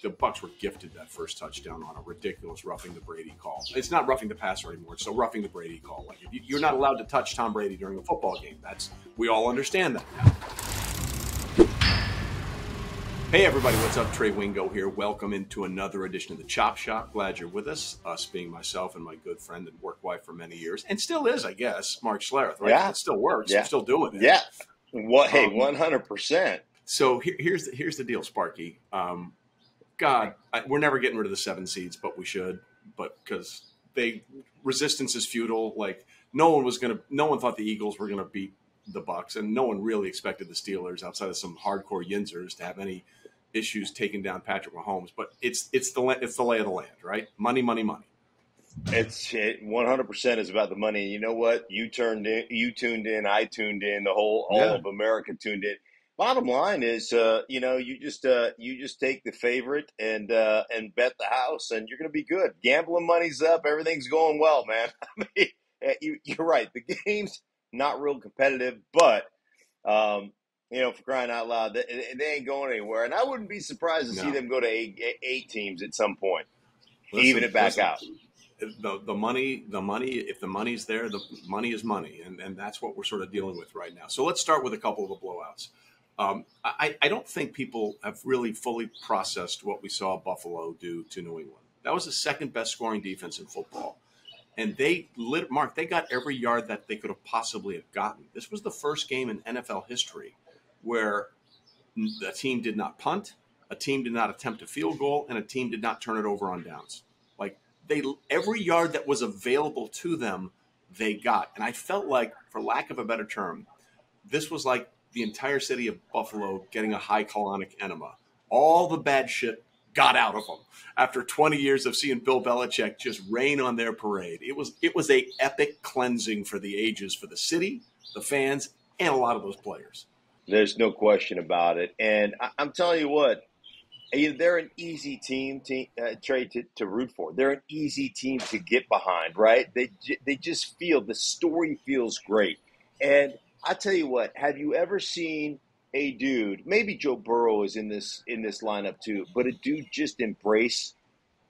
the Bucs were gifted that first touchdown on a ridiculous roughing the Brady call. It's not roughing the passer anymore. It's still roughing the Brady call. Like you're not allowed to touch Tom Brady during a football game. We all understand that now. Hey everybody, what's up? Trey Wingo here. Welcome into another edition of the Chop Shop. Glad you're with us. Us being myself and my good friend and work wife for many years, and still is, I guess, Mark Schlereth. Right? Yeah, it still works. yeah. I'm still doing it. Yeah. What? Hey, 100%. So here's the deal, Sparky. We're never getting rid of the 7 seeds, but we should. But because resistance is futile. Like no one thought the Eagles were gonna beat the Bucs, and no one really expected the Steelers, outside of some hardcore yinzers, to have any issues taking down Patrick Mahomes. But it's the lay of the land, right? Money. It's 100% is about the money. You know what? You tuned in, I tuned in, all of America tuned in. Bottom line is, you just take the favorite and bet the house, and you're going to be good. Gambling money's up, everything's going well, man. I mean, you're right. The game's not real competitive, but for crying out loud, they ain't going anywhere. And I wouldn't be surprised to see them go to eight teams at some point, even it back out. The money, if the money's there, the money is money. And that's what we're sort of dealing with right now. So let's start with a couple of the blowouts. I don't think people have really fully processed what we saw Buffalo do to New England. That was the second best scoring defense in football. And they got every yard that they could have possibly have gotten. This was the first game in NFL history where a team did not punt, a team did not attempt a field goal, and a team did not turn it over on downs. Like every yard that was available to them, they got. And I felt like, for lack of a better term, this was like the entire city of Buffalo getting a high colonic enema. All the bad shit got out of them after 20 years of seeing Bill Belichick just rain on their parade. It was a epic cleansing for the ages, for the city, the fans, and a lot of those players. There's no question about it. And I'm telling you what, they're an easy team, Trey, to root for. They're an easy team to get behind, right? They just feel, the story feels great. And I tell you what, have you ever seen a dude, maybe Joe Burrow is in this lineup too, but a dude just embrace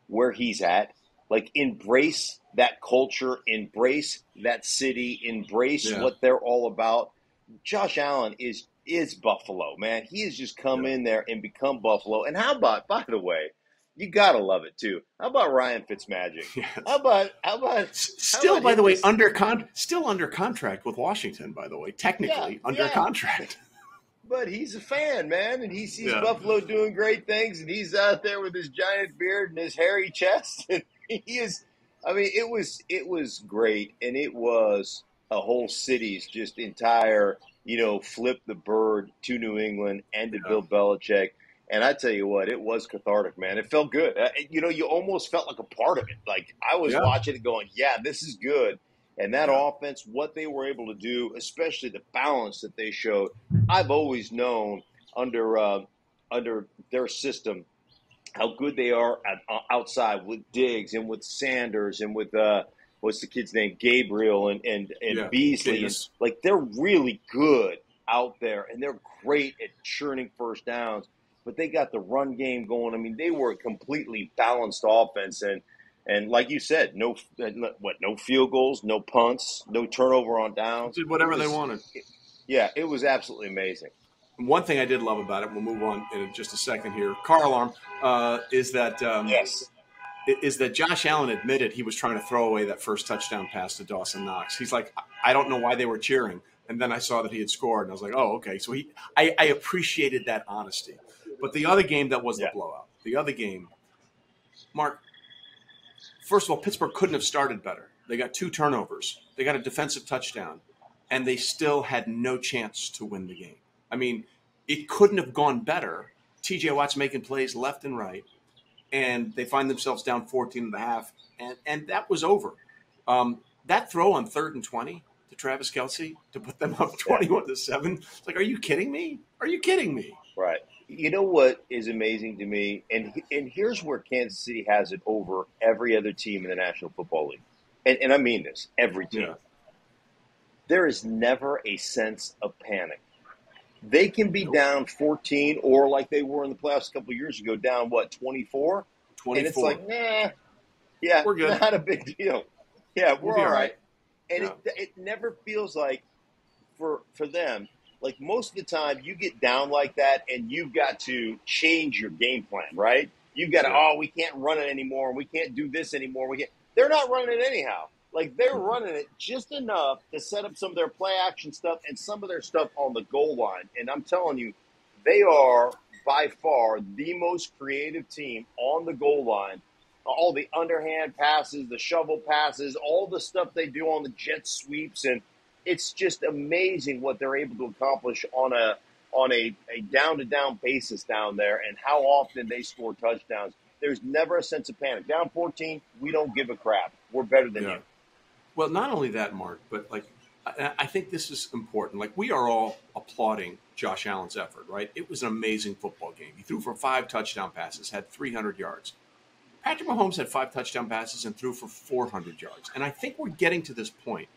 where he's at, like embrace that culture, embrace that city, embrace what they're all about. Josh Allen is Buffalo, man. He has just come in there and become Buffalo. And how about, by the way, you gotta love it too. How about Ryan Fitzmagic? Yes. How about by the way, still under contract with Washington, by the way, technically under contract. But he's a fan, man, and he sees Buffalo doing great things, and he's out there with his giant beard and his hairy chest. And he is, I mean, it was great, and it was a whole city's just entire, flip the bird to New England and to Bill Belichick. And I tell you what, it was cathartic, man. It felt good. You almost felt like a part of it. Like I was watching it going, this is good. And that offense, what they were able to do, especially the balance that they showed, I've always known under their system how good they are outside with Diggs and with Sanders and with what's the kid's name, Gabriel and Beasley. And, like they're really good out there, and they're great at churning first downs. But they got the run game going. I mean, they were a completely balanced offense, and like you said, no field goals, no punts, no turnover on downs. Did whatever they wanted. It was absolutely amazing. One thing I did love about it, we'll move on in just a second here, car alarm, is that Josh Allen admitted he was trying to throw away that first touchdown pass to Dawson Knox. He's like, I don't know why they were cheering. And then I saw that he had scored, and I was like, oh, okay. So I appreciated that honesty. But the other game that was the blowout, the other game, Mark, first of all, Pittsburgh couldn't have started better. They got 2 turnovers. They got a defensive touchdown, and they still had no chance to win the game. I mean, it couldn't have gone better. T.J. Watt's making plays left and right, and they find themselves down 14.5, and that was over. That throw on 3rd and 20 to Travis Kelce to put them up 21-7, it's like, are you kidding me? Are you kidding me? Right. You know what is amazing to me, and here's where Kansas City has it over every other team in the National Football League, and I mean this, every team. There is never a sense of panic. they can be down 14 or like they were in the playoffs a couple of years ago, down, 24? And it's 24. like, nah, yeah, We're good. not a big deal. Yeah, We'll we're be all all right. right. And Yeah. it never feels like for them, like most of the time you get down like that and you've got to change your game plan, right? You've got to, Yeah. we can't run it anymore. We can't do this anymore. They're not running it anyhow. Like they're Mhm. running it just enough to set up some of their play action stuff and some of their stuff on the goal line. And I'm telling you, they are by far the most creative team on the goal line. All the underhand passes, the shovel passes, all the stuff they do on the jet sweeps, and it's just amazing what they're able to accomplish on a down to down basis down there, and how often they score touchdowns. There's never a sense of panic. Down 14, we don't give a crap. We're better than Yeah. you. Well, not only that, Mark, but like I think this is important. Like we are all applauding Josh Allen's effort, right? It was an amazing football game. He threw for 5 touchdown passes, had 300 yards. Patrick Mahomes had 5 touchdown passes and threw for 400 yards. And I think we're getting to this point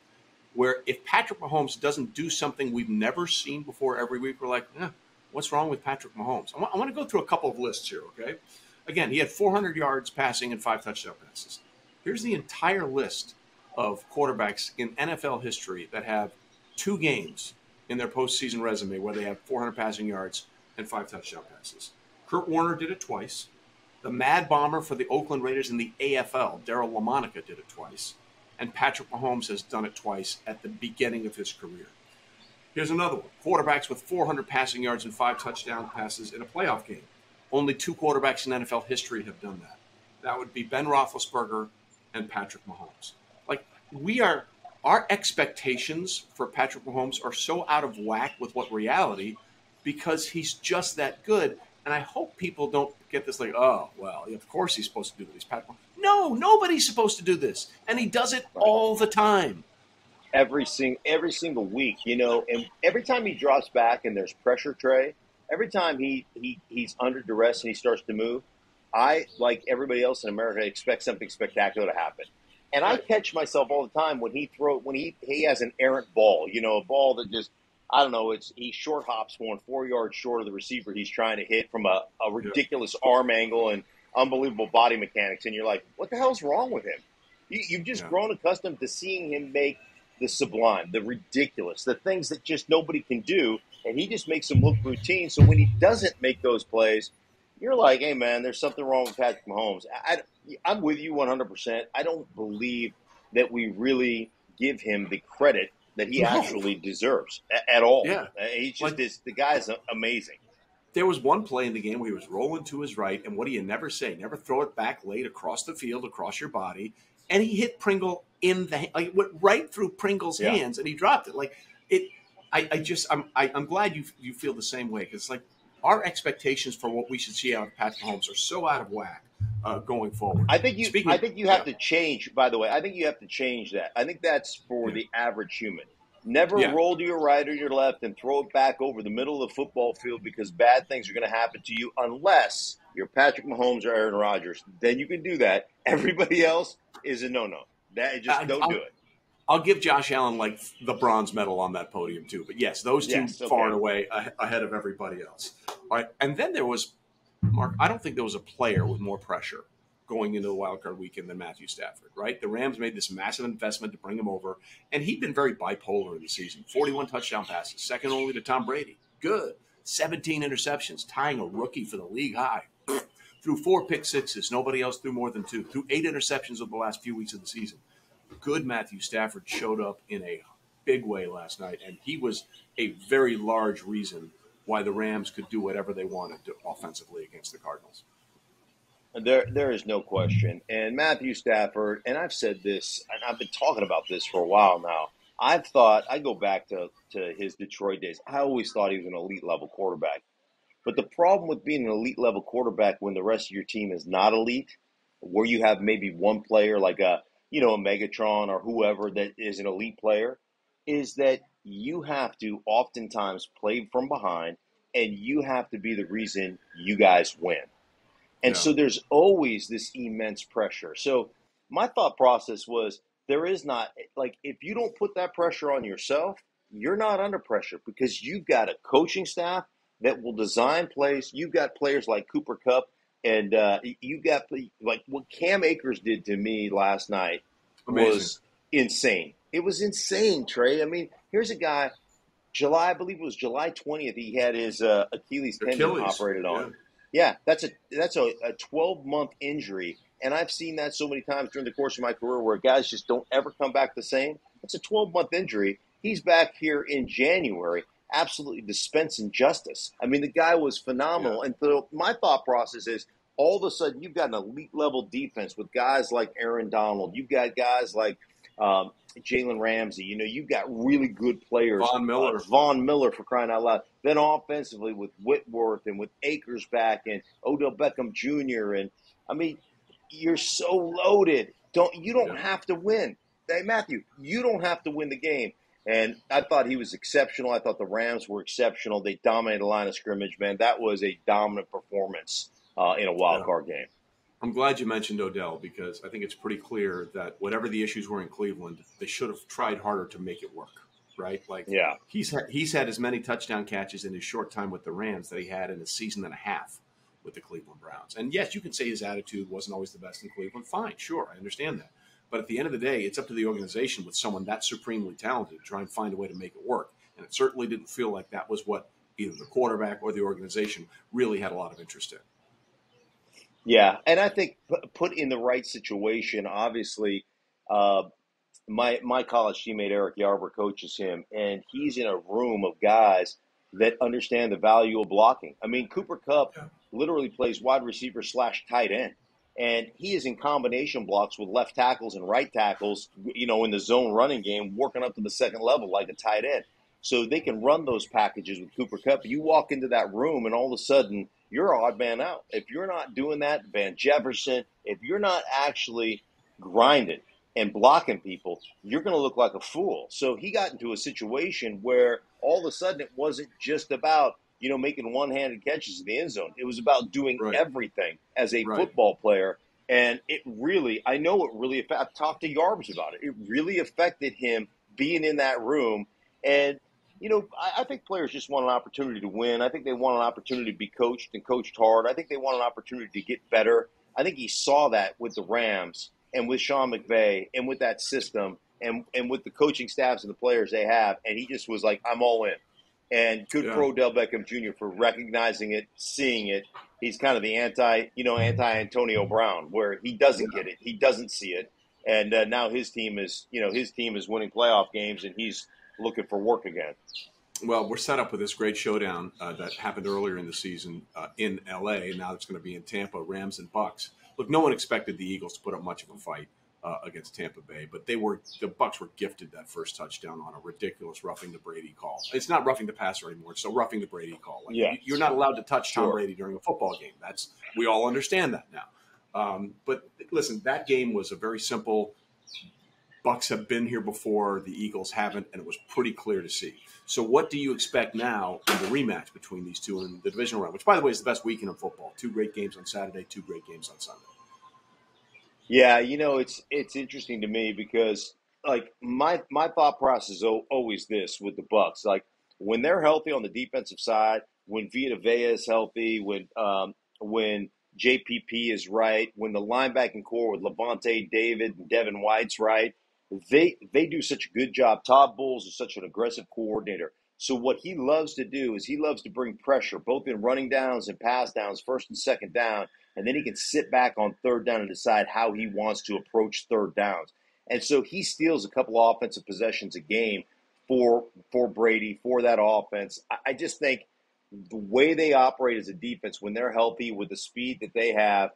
where if Patrick Mahomes doesn't do something we've never seen before every week, we're like, what's wrong with Patrick Mahomes? I want to go through a couple of lists here, okay? Again, he had 400 yards passing and 5 touchdown passes. Here's the entire list of quarterbacks in NFL history that have 2 games in their postseason resume where they have 400 passing yards and 5 touchdown passes. Kurt Warner did it twice. The Mad Bomber for the Oakland Raiders in the AFL, Darryl LaMonica, did it twice. And Patrick Mahomes has done it twice at the beginning of his career. Here's another one. Quarterbacks with 400 passing yards and 5 touchdown passes in a playoff game. Only 2 quarterbacks in NFL history have done that. That would be Ben Roethlisberger and Patrick Mahomes. Like, our expectations for Patrick Mahomes are so out of whack with what reality because he's just that good. And I hope people don't get this like, oh, well, of course he's supposed to do this. Patrick Mahomes. No, nobody's supposed to do this. And he does it all the time. Every single week, and every time he drops back and there's pressure, Trey, every time he's under duress and he starts to move, I, like everybody else in America, expect something spectacular to happen. And I catch myself all the time when he has an errant ball, a ball that just, I don't know, he short hops 4 yards short of the receiver he's trying to hit from a ridiculous arm angle and unbelievable body mechanics. And you're like, what the hell's wrong with him? You've just grown accustomed to seeing him make the sublime, the ridiculous, the things that just nobody can do, and he just makes them look routine. So when he doesn't make those plays, you're like, hey, man, there's something wrong with Patrick Mahomes. I'm with you 100%. I don't believe that we really give him the credit that he actually deserves at all. Yeah. He's just the guy's amazing. There was one play in the game where he was rolling to his right, and what do you never say? Never throw it back late across the field, across your body, and he hit Pringle in the like went right through Pringle's hands, and he dropped it. Like it, I'm glad you feel the same way because like our expectations for what we should see out of Patrick Mahomes are so out of whack going forward. I think you have to change. By the way, I think you have to change that. I think that's for the average human. Never roll to your right or your left and throw it back over the middle of the football field because bad things are going to happen to you unless you're Patrick Mahomes or Aaron Rodgers. Then you can do that. Everybody else is a no-no. Don't do it. I'll give Josh Allen like the bronze medal on that podium too. But yes, those two far and away ahead of everybody else. All right, and then there was Mark. I don't think there was a player with more pressure going into the Wildcard Weekend than Matthew Stafford, right? The Rams made this massive investment to bring him over, and he'd been very bipolar in the season. 41 touchdown passes, second only to Tom Brady. Good. 17 interceptions, tying a rookie for the league high. Threw 4 pick sixes. Nobody else threw more than 2. Threw 8 interceptions over the last few weeks of the season. Good Matthew Stafford showed up in a big way last night, and he was a very large reason why the Rams could do whatever they wanted offensively against the Cardinals. There is no question. And Matthew Stafford, and I've said this, and I've been talking about this for a while now. I go back to his Detroit days. I always thought he was an elite level quarterback. But the problem with being an elite level quarterback when the rest of your team is not elite, where you have maybe one player like a Megatron or whoever that is an elite player, is that you have to oftentimes play from behind and you have to be the reason you guys win. And so there's always this immense pressure. So my thought process was there is not, like, if you don't put that pressure on yourself, you're not under pressure because you've got a coaching staff that will design plays. You've got players like Cooper Kupp, and you got like what Cam Akers did to me last night was insane. It was insane, Trey. I mean, here's a guy. I believe it was July 20th. He had his Achilles tendon operated on. Yeah, that's a 12-month injury, and I've seen that so many times during the course of my career where guys just don't ever come back the same. It's a 12-month injury. He's back here in January, absolutely dispensing justice. I mean, the guy was phenomenal. Yeah. And so my thought process is, all of a sudden, you've got an elite-level defense with guys like Aaron Donald. You've got guys like Jalen Ramsey. You know, you've got really good players. Von Miller, for crying out loud. Then offensively with Whitworth and with Akers back and Odell Beckham Jr. And, I mean, you're so loaded. You don't have to win. Hey, Matthew, you don't have to win the game. And I thought he was exceptional. I thought the Rams were exceptional. They dominated the line of scrimmage, man. That was a dominant performance in a wild card game. I'm glad you mentioned Odell because I think it's pretty clear that whatever the issues were in Cleveland, they should have tried harder to make it work, right? Like, he's had as many touchdown catches in his short time with the Rams that he had in a season and a half with the Cleveland Browns. And yes, you can say his attitude wasn't always the best in Cleveland. Fine, sure, I understand that. But at the end of the day, it's up to the organization with someone that supremely talented to try and find a way to make it work. And it certainly didn't feel like that was what either the quarterback or the organization really had a lot of interest in. Yeah, and I think put in the right situation, obviously, my college teammate Eric Yarber coaches him, and he's in a room of guys that understand the value of blocking. I mean, Cooper Kupp literally plays wide receiver / tight end. And he is in combination blocks with left tackles and right tackles, you know, in the zone running game, working up to the second level like a tight end. So they can run those packages with Cooper Kupp. You walk into that room and all of a sudden you're an odd man out. If you're not doing that, Van Jefferson, if you're not actually grinding and blocking people, you're going to look like a fool. So he got into a situation where all of a sudden it wasn't just about, you know, making one-handed catches in the end zone. It was about doing everything as a football player. And it really, I know it really, I've talked to Yarbs about it. It really affected him being in that room. And, you know, I think players just want an opportunity to win. I think they want an opportunity to be coached and coached hard. I think they want an opportunity to get better. I think he saw that with the Rams and with Sean McVay and with that system and with the coaching staffs and the players they have. And he just was like, I'm all in. And good for Odell Beckham Jr. for recognizing it, seeing it. He's kind of the anti-Antonio Brown, where he doesn't get it, he doesn't see it, and now his team is winning playoff games, and he's looking for work again. Well, we're set up with this great showdown that happened earlier in the season in L.A., and now it's going to be in Tampa, Rams and Bucs. Look, no one expected the Eagles to put up much of a fight against Tampa Bay, but the Bucs were gifted that first touchdown on a ridiculous roughing the Brady call. It's not roughing the passer anymore; it's still roughing the Brady call. You're not allowed to touch Tom Brady during a football game. We all understand that now. But listen, that game was a very simple. Bucs have been here before; the Eagles haven't, and it was pretty clear to see. So, what do you expect now in the rematch between these two in the divisional round? Which, by the way, is the best weekend of football. 2 great games on Saturday, 2 great games on Sunday. Yeah, you know, it's interesting to me because, like, my thought process is always this with the Bucs. Like, when they're healthy on the defensive side, when Vita Vea is healthy, when JPP is right, when the linebacking core with Levante David and Devin White's right, they do such a good job. Todd Bowles is such an aggressive coordinator. So what he loves to do is he loves to bring pressure, both in running downs and pass downs, first and second down, and then he can sit back on third down and decide how he wants to approach third downs. And so he steals a couple of offensive possessions a game for Brady, for that offense. I just think the way they operate as a defense, when they're healthy with the speed that they have,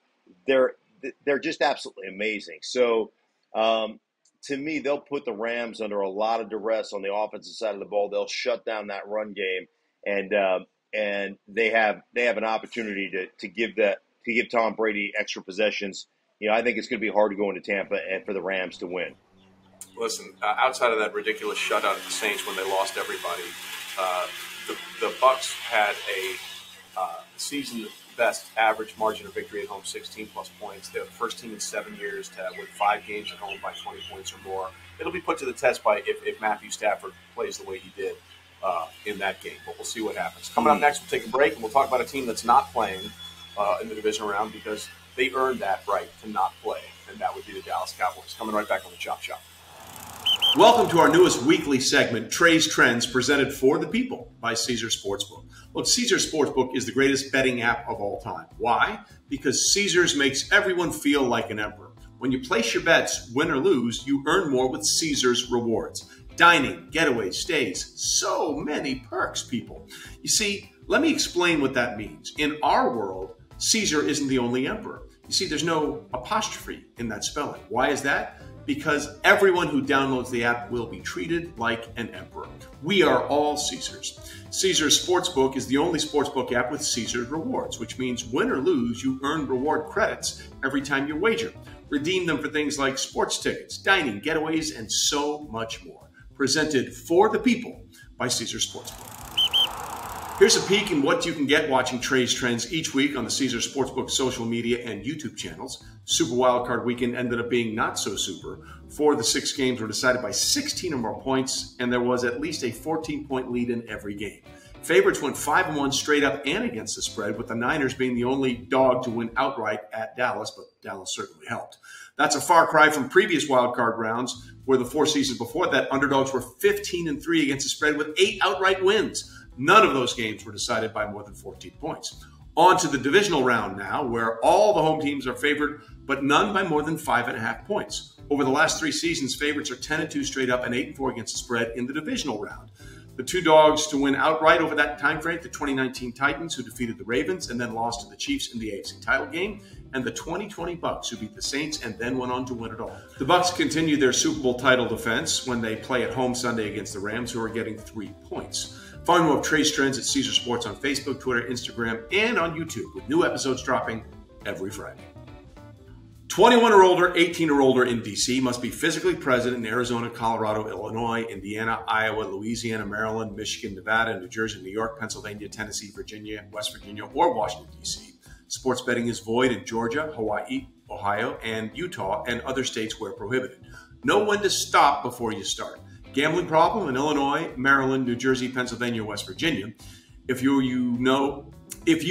they're just absolutely amazing. So to me, they'll put the Rams under a lot of duress on the offensive side of the ball. They'll shut down that run game, and they have an opportunity to give Tom Brady extra possessions. You know, I think it's going to be hard to go into Tampa and for the Rams to win. Listen, outside of that ridiculous shutout of the Saints when they lost everybody, the Bucs had a season best average margin of victory at home, 16-plus points. They're the first team in 7 years to win 5 games at home by 20 points or more. It'll be put to the test by if Matthew Stafford plays the way he did in that game. But we'll see what happens. Coming up next, we'll take a break, and we'll talk about a team that's not playing in the divisional round because they earned that right to not play, and that would be the Dallas Cowboys. Coming right back on the Chop Shop. Welcome to our newest weekly segment, Trey's Trends, presented for the people by Caesars Sportsbook. Look, Caesars Sportsbook is the greatest betting app of all time. Why? Because Caesars makes everyone feel like an emperor. When you place your bets, win or lose, you earn more with Caesars Rewards. Dining, getaways, stays, so many perks, people. You see, let me explain what that means. In our world, Caesar isn't the only emperor. You see, there's no apostrophe in that spelling. Why is that? Because everyone who downloads the app will be treated like an emperor. We are all Caesars. Caesars Sportsbook is the only sportsbook app with Caesars Rewards, which means win or lose, you earn reward credits every time you wager. Redeem them for things like sports tickets, dining, getaways, and so much more. Presented for the people by Caesars Sportsbook. Here's a peek in what you can get watching Trey's Trends each week on the Caesars Sportsbook social media and YouTube channels. Super Wildcard Weekend ended up being not so super. 4 of the 6 games were decided by 16 or more points, and there was at least a 14-point lead in every game. Favorites went 5-1 straight up and against the spread, with the Niners being the only dog to win outright at Dallas, but Dallas certainly helped. That's a far cry from previous wildcard rounds, where the 4 seasons before that, underdogs were 15-3 against the spread with 8 outright wins. None of those games were decided by more than 14 points. On to the divisional round now, where all the home teams are favored, but none by more than 5.5 points. Over the last 3 seasons, favorites are 10-2 straight up and 8-4 against the spread in the divisional round. The 2 dogs to win outright over that time frame, the 2019 Titans, who defeated the Ravens and then lost to the Chiefs in the AFC title game, and the 2020 Bucs, who beat the Saints and then went on to win it all. The Bucs continue their Super Bowl title defense when they play at home Sunday against the Rams, who are getting 3 points. Find more of Trey's Trends at Caesar Sports on Facebook, Twitter, Instagram, and on YouTube, with new episodes dropping every Friday. 21 or older, 18 or older in D.C. must be physically present in Arizona, Colorado, Illinois, Indiana, Iowa, Louisiana, Maryland, Michigan, Nevada, New Jersey, New York, Pennsylvania, Tennessee, Virginia, West Virginia, or Washington, D.C. Sports betting is void in Georgia, Hawaii, Ohio, and Utah, and other states where prohibited. Know when to stop before you start. Gambling problem in Illinois, Maryland, New Jersey, Pennsylvania, West Virginia. If you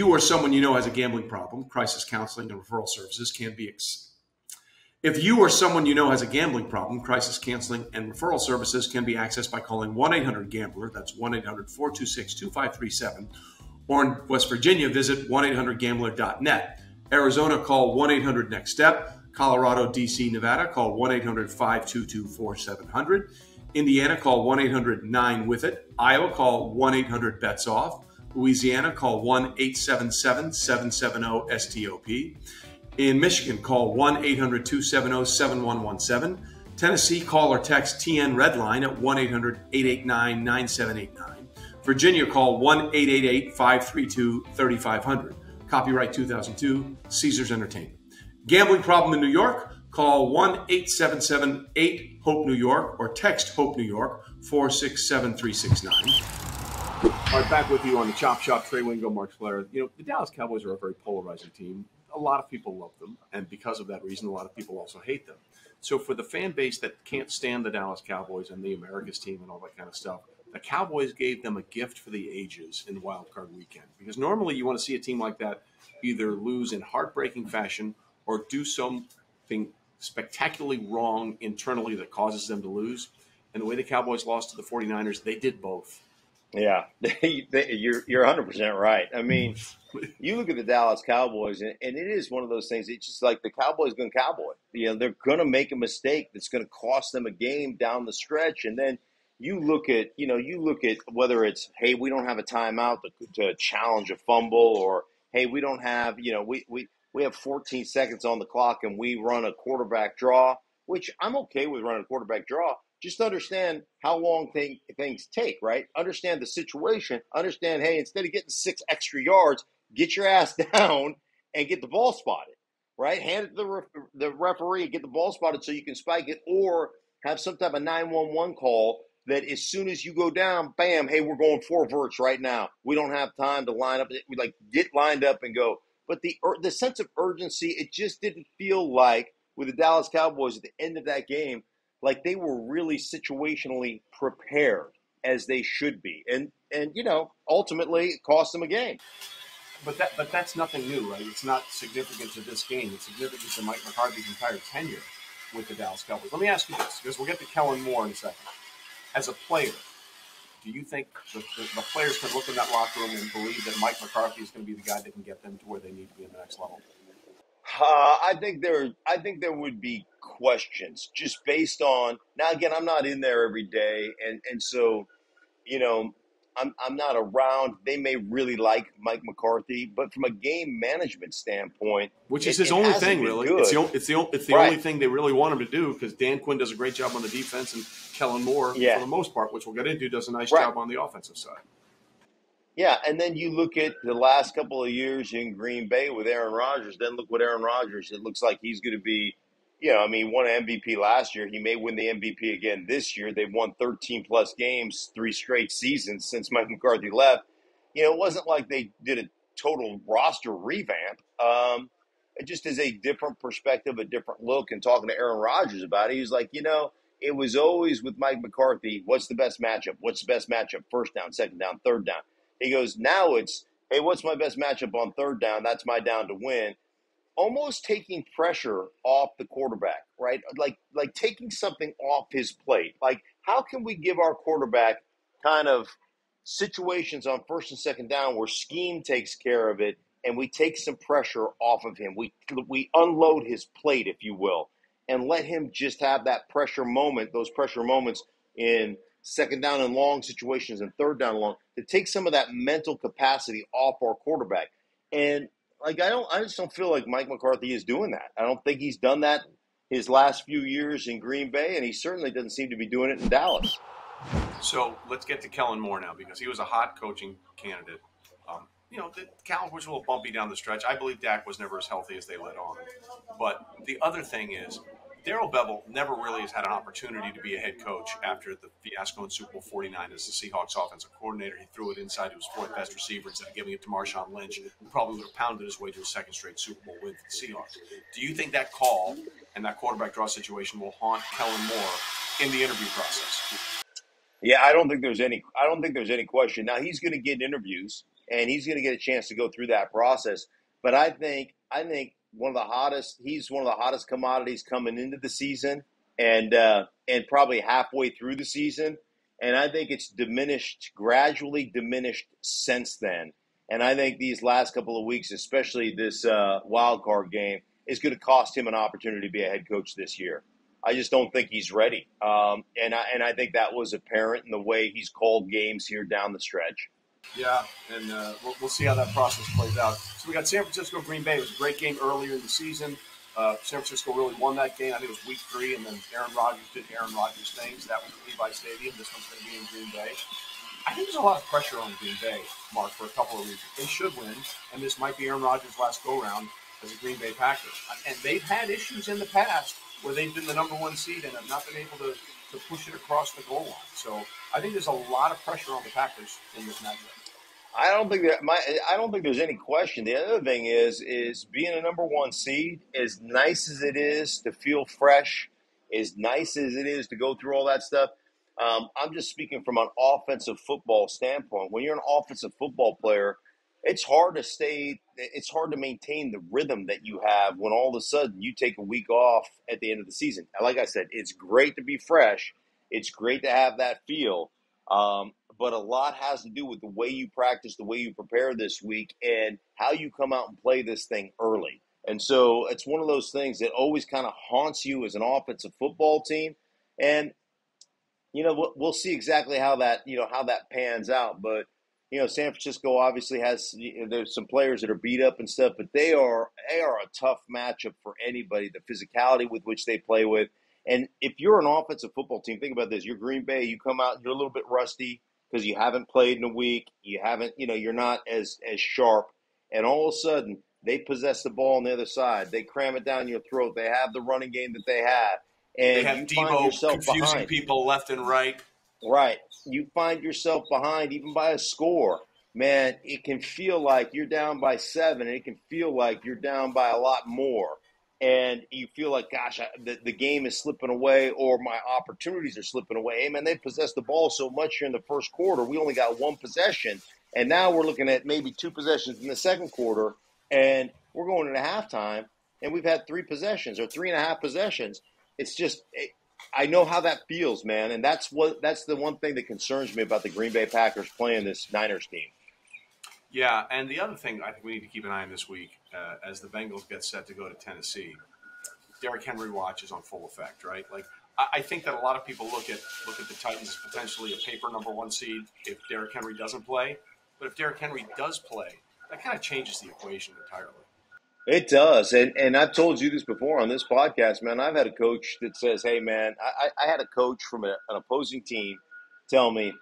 or someone you know has a gambling problem, crisis counseling and referral services can be accessed by calling 1-800-GAMBLER. That's 1-800-426-2537. Or in West Virginia, visit 1-800-GAMBLER.net. Arizona, call 1-800-NEXT-STEP. Colorado, D.C., Nevada, call 1-800-522-4700. Indiana, call 1-800-9-WITH-IT. Iowa, call 1-800-BETS-OFF. Louisiana, call 1-877-770-STOP. In Michigan, call 1-800-270-7117. Tennessee, call or text TN Redline at 1-800-889-9789. Virginia, call 1-888-532-3500. Copyright 2002, Caesars Entertainment. Gambling problem in New York? Call 1-877-8-HOPE-NEW YORK or text HOPE New York 467-369. All right, back with you on the Chop Shop. Trey Wingo, Mark Schlereth. You know, the Dallas Cowboys are a very polarizing team. A lot of people love them, and because of that reason, a lot of people also hate them. So for the fan base that can't stand the Dallas Cowboys and the America's team and all that kind of stuff, the Cowboys gave them a gift for the ages in Wildcard Weekend. Because normally you want to see a team like that either lose in heartbreaking fashion or do something spectacularly wrong internally that causes them to lose. And the way the Cowboys lost to the 49ers, they did both. Yeah, you're 100% right. I mean, you look at the Dallas Cowboys, and it is one of those things. It's just like the Cowboys going cowboy. You know, they're going to make a mistake that's going to cost them a game down the stretch. And then you look at whether it's, hey, we don't have a timeout to challenge a fumble, or hey, we don't have, we have 14 seconds on the clock and we run a quarterback draw, which I'm okay with running a quarterback draw. Just understand how long things take, right? Understand the situation. Understand, hey, instead of getting 6 extra yards, get your ass down and get the ball spotted, right? Hand it to the referee and get the ball spotted so you can spike it, or have some type of 911 call that as soon as you go down, bam, hey, we're going 4 verts right now. We don't have time to line up. We get lined up and go, but the sense of urgency, it just didn't feel like with the Dallas Cowboys at the end of that game, like they were really situationally prepared as they should be. And ultimately it cost them a game. But that's nothing new, right? It's not significant to this game. It's significant to Mike McCarthy's entire tenure with the Dallas Cowboys. Let me ask you this, because we'll get to Kellen Moore in a second. As a player, do you think the players can look in that locker room and believe that Mike McCarthy is going to be the guy that can get them to where they need to be in the next level? I think there would be questions just based on, now again, I'm not in there every day, and so I'm not around. They may really like Mike McCarthy, but from a game management standpoint, which is his only thing, really. Good. It's the Right. only thing they really want him to do, because Dan Quinn does a great job on the defense, and Kellen Moore, for the most part, which we'll get into, does a nice job on the offensive side. Yeah, and then you look at the last couple of years in Green Bay with Aaron Rodgers. Then look what Aaron Rodgers, it looks like he's going to be, he won an MVP last year. He may win the MVP again this year. They've won 13-plus games, 3 straight seasons since Mike McCarthy left. It wasn't like they did a total roster revamp. It just is a different perspective, a different look. And talking to Aaron Rodgers about it, he was like, it was always with Mike McCarthy, what's the best matchup? What's the best matchup? First down, second down, third down. He goes, now it's, hey, what's my best matchup on third down? That's my down to win. Almost taking pressure off the quarterback, right? Like taking something off his plate. Like, how can we give our quarterback kind of situations on first and second down where scheme takes care of it and we take some pressure off of him? We unload his plate, if you will, and let him just have that pressure moment, those pressure moments in second down and long situations and third down and long, to take some of that mental capacity off our quarterback. And I just don't feel like Mike McCarthy is doing that. I don't think he's done that his last few years in Green Bay, and he certainly doesn't seem to be doing it in Dallas. So let's get to Kellen Moore now, because he was a hot coaching candidate. The Cowboys were a little bumpy down the stretch. I believe Dak was never as healthy as they let on. But the other thing is, Darrell Bevell never really has had an opportunity to be a head coach after the fiasco in Super Bowl 49 as the Seahawks offensive coordinator. He threw it inside to his fourth best receiver instead of giving it to Marshawn Lynch, who probably would have pounded his way to a second straight Super Bowl win for the Seahawks. Do you think that call and that quarterback draw situation will haunt Kellen Moore in the interview process? Yeah, I don't think there's any question. Now, he's going to get interviews and he's going to get a chance to go through that process. But I think he's one of the hottest commodities coming into the season and probably halfway through the season. And I think it's gradually diminished since then. And I think these last couple of weeks, especially this wild card game, is going to cost him an opportunity to be a head coach this year. I just don't think he's ready. And I think that was apparent in the way he's called games here down the stretch. Yeah, and we'll see how that process plays out. So we got San Francisco, Green Bay. It was a great game earlier in the season. San Francisco really won that game. I think it was week 3, and then Aaron Rodgers did Aaron Rodgers things. That was at Levi Stadium. This one's going to be in Green Bay. I think there's a lot of pressure on Green Bay, Mark, for a couple of reasons. They should win, and this might be Aaron Rodgers' last go-round as a Green Bay Packer. And they've had issues in the past where they've been the number 1 seed and have not been able to push it across the goal line. So I think there's a lot of pressure on the Packers in this matchup. I don't think there's any question. The other thing is being a number 1 seed, as nice as it is to feel fresh, as nice as it is to go through all that stuff. I'm just speaking from an offensive football standpoint. When you're an offensive football player, it's hard to maintain the rhythm that you have when all of a sudden you take a week off at the end of the season. Like I said, it's great to be fresh. It's great to have that feel. But a lot has to do with the way you practice, the way you prepare this week, and how you come out and play this thing early. And so it's one of those things that always kind of haunts you as an offensive football team. And, we'll see exactly how that pans out. But, San Francisco obviously has, there's some players that are beat up and stuff, but they are a tough matchup for anybody, the physicality with which they play with. And if you're an offensive football team, think about this. You're Green Bay, you come out, you're a little bit rusty because you haven't played in a week. You haven't, you're not as sharp. And all of a sudden, they possess the ball on the other side. They cram it down your throat. They have the running game that they have. And they have Deebo confusing people left and right. Right. You find yourself behind even by a score. man, it can feel like you're down by 7. And it can feel like you're down by a lot more. And you feel like, gosh, the game is slipping away, or my opportunities are slipping away. Hey, man, they possessed the ball so much here in the first quarter. We only got 1 possession. And now we're looking at maybe 2 possessions in the second quarter. And we're going into halftime, and we've had 3 possessions or 3.5 possessions. It's just I know how that feels, man. And that's the one thing that concerns me about the Green Bay Packers playing this Niners team. Yeah, and the other thing I think we need to keep an eye on this week, as the Bengals get set to go to Tennessee, Derrick Henry watch is on full effect, right? Like, I think that a lot of people look at the Titans as potentially a paper number 1 seed if Derrick Henry doesn't play. But if Derrick Henry does play, that kind of changes the equation entirely. It does, and I've told you this before on this podcast, man. I've had a coach that says, hey, man, I had a coach from an opposing team tell me,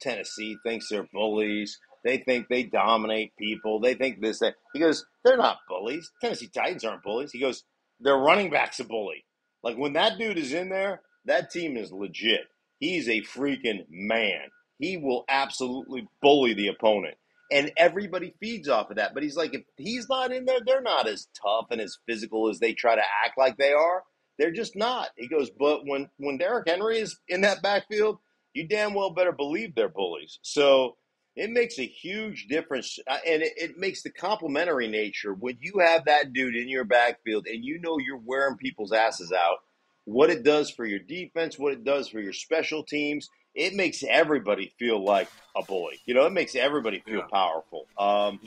Tennessee thinks they're bullies. They think they dominate people. They think this, that. He goes, they're not bullies. Tennessee Titans aren't bullies. He goes, their running back's a bully. Like, when that dude is in there, that team is legit. He's a freaking man. He will absolutely bully the opponent. And everybody feeds off of that. But he's like, if he's not in there, they're not as tough and as physical as they try to act like they are. They're just not. He goes, but when Derrick Henry is in that backfield, you damn well better believe they're bullies. So it makes a huge difference. And it makes the complementary nature. When you have that dude in your backfield and you know you're wearing people's asses out, what it does for your defense, what it does for your special teams, it makes everybody feel like a bully. It makes everybody feel powerful. I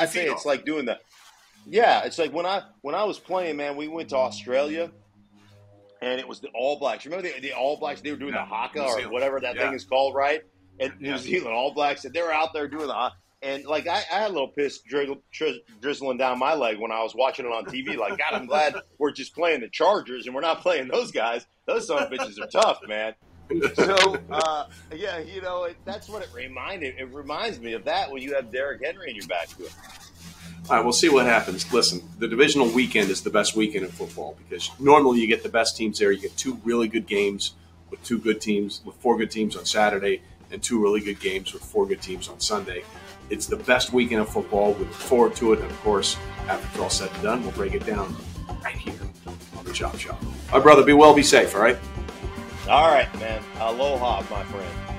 say it's like doing it's like when I was playing, man, we went to Australia, and it was the All Blacks. Remember the All Blacks? They were doing the haka or whatever that thing is called, right? And New Zealand All Blacks, and they were out there doing the haka. And, like, I had a little piss drizzling down my leg when I was watching it on TV. Like, God, I'm glad we're just playing the Chargers and we're not playing those guys. Those son of bitches are tough, man. So, that's what it reminded. It reminds me of that when you have Derrick Henry in your backfield. All right, we'll see what happens. Listen, the divisional weekend is the best weekend in football because normally you get the best teams there. You get 2 really good games with 4 good teams on Saturday, and 2 really good games with 4 good teams on Sunday. It's the best weekend of football. We look forward to it. And, of course, after it's all said and done, we'll break it down right here on the Chop Shop. All right, brother, be well, be safe, all right? All right, man. Aloha, my friend.